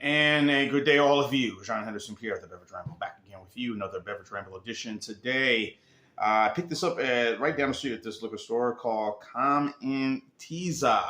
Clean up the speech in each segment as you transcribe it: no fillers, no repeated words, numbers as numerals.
And a good day, all of you. John Henderson here at the Beverage Ramble, back again with you. Another Beverage Ramble edition today. I picked this up right down the street at this liquor store called Kamenitza.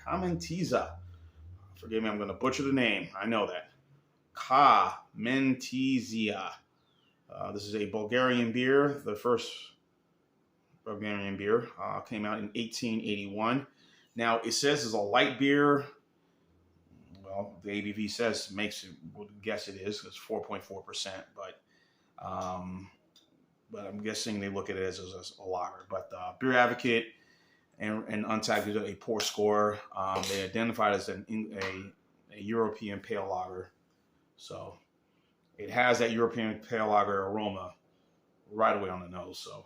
Kamenitza. Forgive me, I'm going to butcher the name. I know that. Kamenitza. This is a Bulgarian beer. The first Bulgarian beer came out in 1881. Now, it says it's a light beer. Well, the ABV says makes it, would guess it is. It's 4.4%, but I'm guessing they look at it as a lager. But Beer Advocate and Untappd gives it a poor score. They identified it as a European pale lager, so it has that European pale lager aroma right away on the nose. So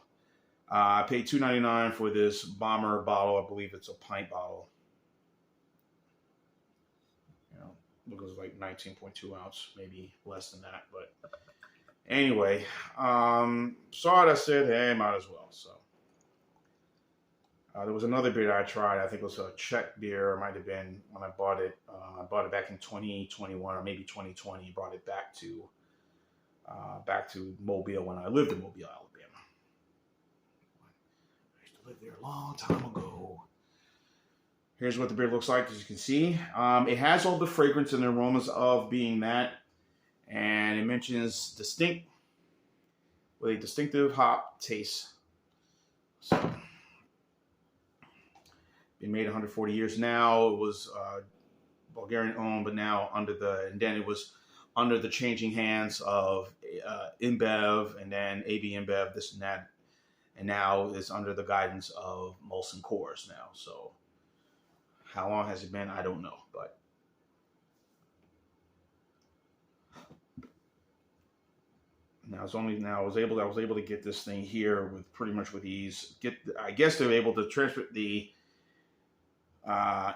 I paid $2.99 for this bomber bottle. I believe it's a pint bottle. Looks like 19.2 ounce, maybe less than that. But anyway, saw it. I said, hey, might as well. So there was another beer that I tried. I think it was a Czech beer. It might have been when I bought it. I bought it back in 2021 or maybe 2020. Brought it back to Mobile when I lived in Mobile, Alabama. I used to live there a long time ago. Here's what the beer looks like, as you can see. It has all the fragrance and aromas of being that. And it mentions distinct, with a distinctive hop taste. So, been made 140 years now. It was Bulgarian owned, but now and then it was under the changing hands of InBev and then AB InBev, this and that. And now it's under the guidance of MolsonCoors now. So, how long has it been? I don't know, but I was able to get this thing here with pretty much with ease. I guess they were able to transfer the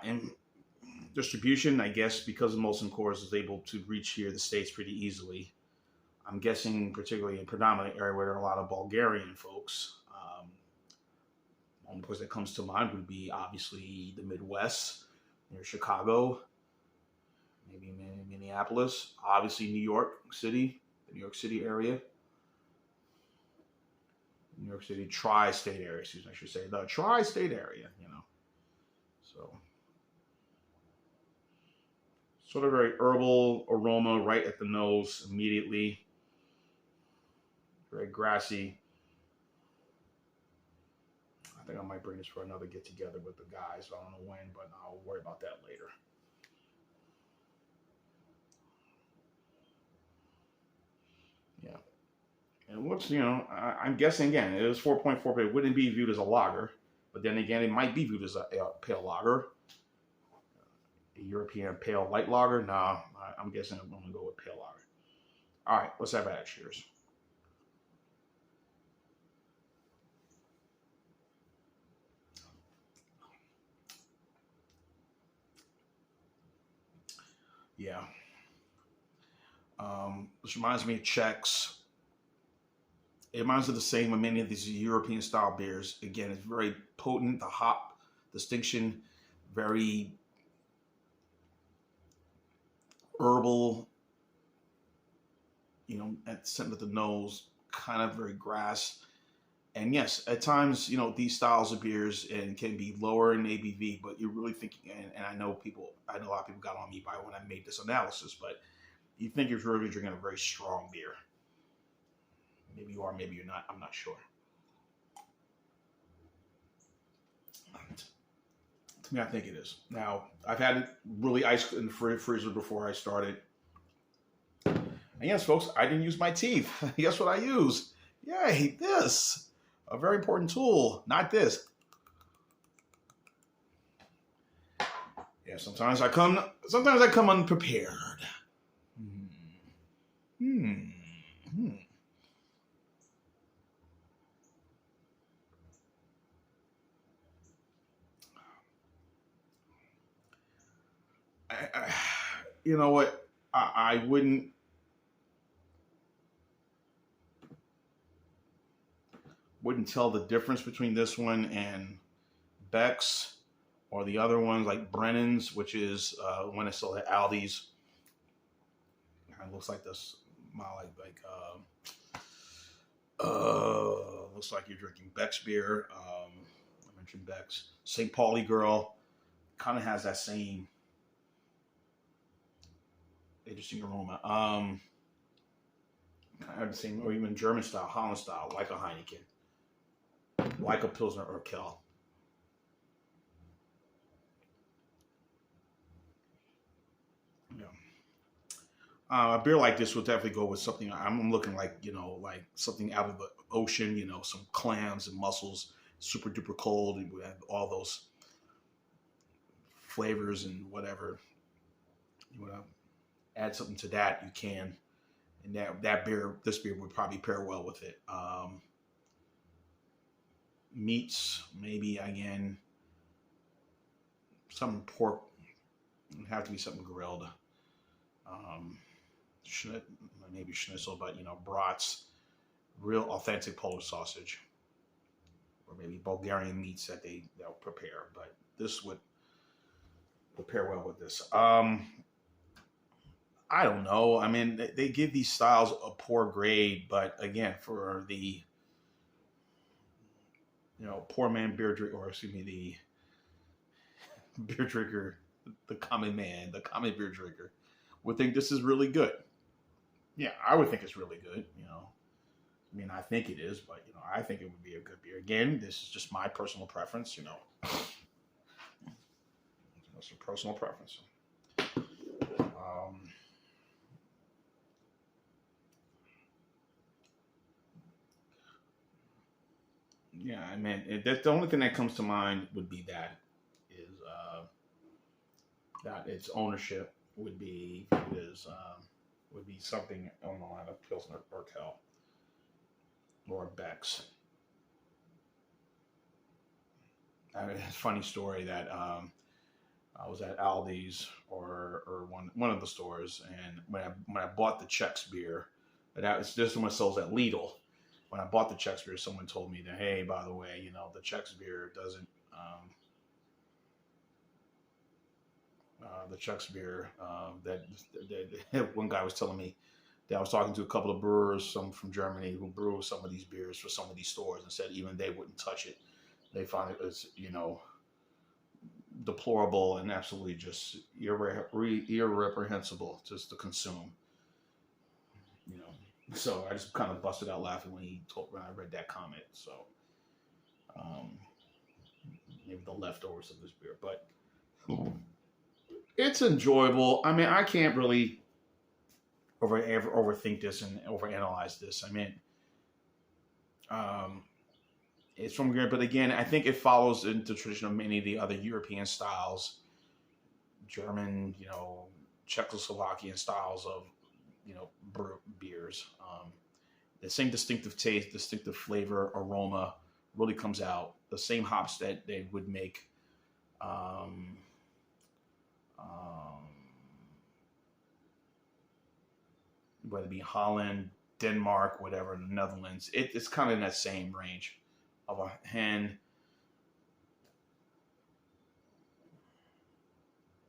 in distribution. I guess because of MolsonCoors is able to reach here the States pretty easily. I'm guessing particularly in predominant area where there are a lot of Bulgarian folks. Only place that comes to mind would be obviously the Midwest, near Chicago, maybe Minneapolis, obviously New York City, the New York City area, New York City tri-state area, excuse me, I should say, the tri-state area, So, sort of very herbal aroma right at the nose immediately, very grassy. I think I might bring this for another get together with the guys. I don't know when, but I'll worry about that later. Yeah. And what's, I'm guessing again, it is 4.4, but it wouldn't be viewed as a lager. But then again, it might be viewed as a pale lager. A European pale light lager? Nah, I'm guessing I'm going to go with pale lager. All right, let's have that. Cheers. Yeah. This reminds me of Czechs. It reminds me of the same with many of these European style beers. Again, it's very potent. The hop distinction, very herbal, at the center of the nose, kind of very grass. And yes, at times, these styles of beers can be lower in ABV, but you're really thinking, and I know a lot of people got on me by when I made this analysis, but you think you're really drinking a very strong beer. Maybe you are, maybe you're not, I'm not sure. To me, I think it is. Now, I've had it really iced in the freezer before I started. And yes, folks, I didn't use my teeth. Guess what I use? Yay, this. A very important tool, not this. Yeah, sometimes I come unprepared. You know what? I wouldn't tell the difference between this one and Beck's or the other ones like Brennan's, which is one I sold at Aldi's. Kind of looks like this, looks like you're drinking Beck's beer. I mentioned Beck's. St. Pauli Girl kind of has that same interesting aroma. Kind of the same, or even German style, Holland style, like a Heineken, like a Pilsner Urquell. A beer like this would definitely go with something. I'm looking like, like something out of the ocean, some clams and mussels, super duper cold, and we have all those flavors and whatever. You want to add something to that, you can. And this beer would probably pair well with it. Meats, maybe again, some pork. It would have to be something grilled. Maybe schnitzel, but brats, real authentic Polish sausage, or maybe Bulgarian meats that they'll prepare. But this would pair well with this. I don't know. I mean, they give these styles a poor grade, but again, for the poor man beer drinker, or excuse me, the beer drinker, the common man, the common beer drinker, would think this is really good. Yeah, I would think it's really good. I mean, I think it is, but I think it would be a good beer. Again, this is just my personal preference. It's a personal preference. Yeah, I mean, that's the only thing that comes to mind would be that its ownership would be something on the line of Pilsner Urquell or Beck's. I mean, it's a funny story that I was at Aldi's or one of the stores, and when I bought the Czech's beer, this one sells at Lidl. When I bought the Czech's beer, someone told me that, hey, by the way, the Czech's beer doesn't. The Czech's beer that one guy was telling me that I was talking to a couple of brewers, some from Germany, who brew some of these beers for some of these stores, and said even they wouldn't touch it. They found it as deplorable and absolutely just irreprehensible just to consume. So I just kind of busted out laughing when I read that comment. So maybe the leftovers of this beer, but it's enjoyable. I mean, I can't really overthink this and overanalyze this. I mean, it's from here, but again, I think it follows into the tradition of many of the other European styles, German, Czechoslovakian styles of, beers. The same distinctive taste, distinctive flavor, aroma really comes out. The same hops that they would make whether it be Holland, Denmark, whatever, the Netherlands, it's kind of in that same range of a hen.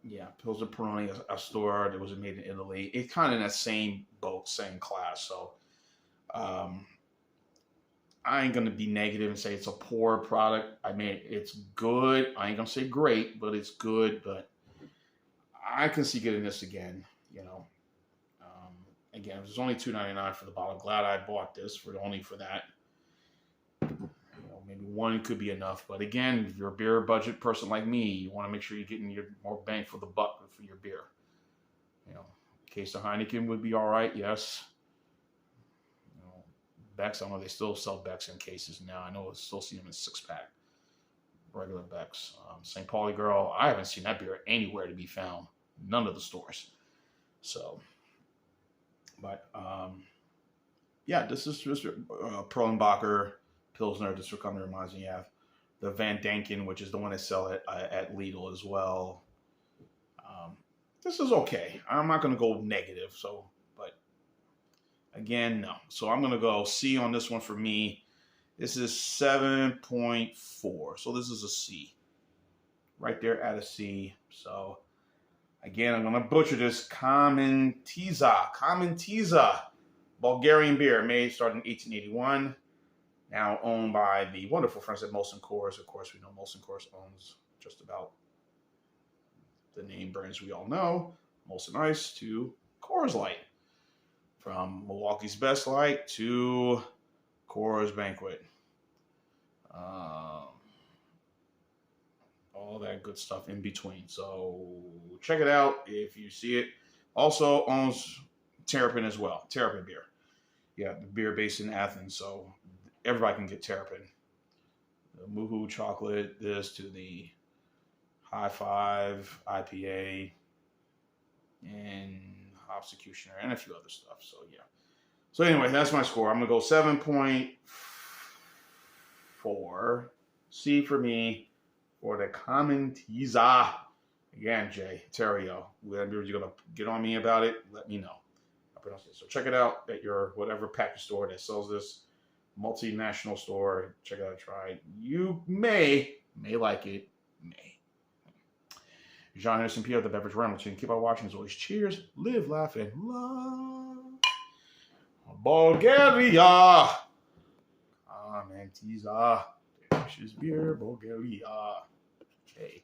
Yeah, Pilsner Peroni, Astor, that was made in Italy. It's kind of in that same boat, same class. So I ain't going to be negative and say it's a poor product. I mean, it's good. I ain't going to say great, but it's good. But I can see getting this again, Again, it was only $2.99 for the bottle. Glad I bought this only for that. Maybe one could be enough. But again, if you're a beer budget person like me, you want to make sure you're getting your more bang for the buck for your beer. A case of Heineken would be all right, yes. Beck's, I know they still sell Beck's in cases now. I know I still see them in 6-pack. Regular Beck's. St. Pauli Girl, I haven't seen that beer anywhere to be found. None of the stores. So, but, yeah, this is just Perlenbacher Pilsner. This kind of reminds me of the Van Danken, which is the one they sell at Lidl as well. This is okay. I'm not going to go negative, but again, no. So I'm going to go C on this one for me. This is 7.4. So this is a C. Right there at a C. So Again, I'm going to butcher this. Kamenitza, Bulgarian beer, made starting in 1881. Now owned by the wonderful friends at MolsonCoors. Of course, we know MolsonCoors owns just about the name brands we all know. Molson Ice to Coors Light. From Milwaukee's Best Light to Coors Banquet. All that good stuff in between. So check it out if you see it. Also owns Terrapin as well. Terrapin beer. Yeah, the beer based in Athens. So everybody can get Terrapin. The Moohoo chocolate, this to the High Five IPA and Obsecutioner and a few other stuff. So yeah. So anyway, that's my score. I'm going to go 7.4. C for me for the Kamenitza. Again, Jay, Terrio. Whenever you're going to get on me about it, let me know. I pronounce it. So check it out at your whatever package store that sells this. Multinational store. Check it out, try it. You may like it. May. John Henderson P. of the Beverage Remington. Keep on watching as always. Cheers, live, laugh, and love. Bulgaria. Kamenitza. Delicious beer, Bulgaria. Okay.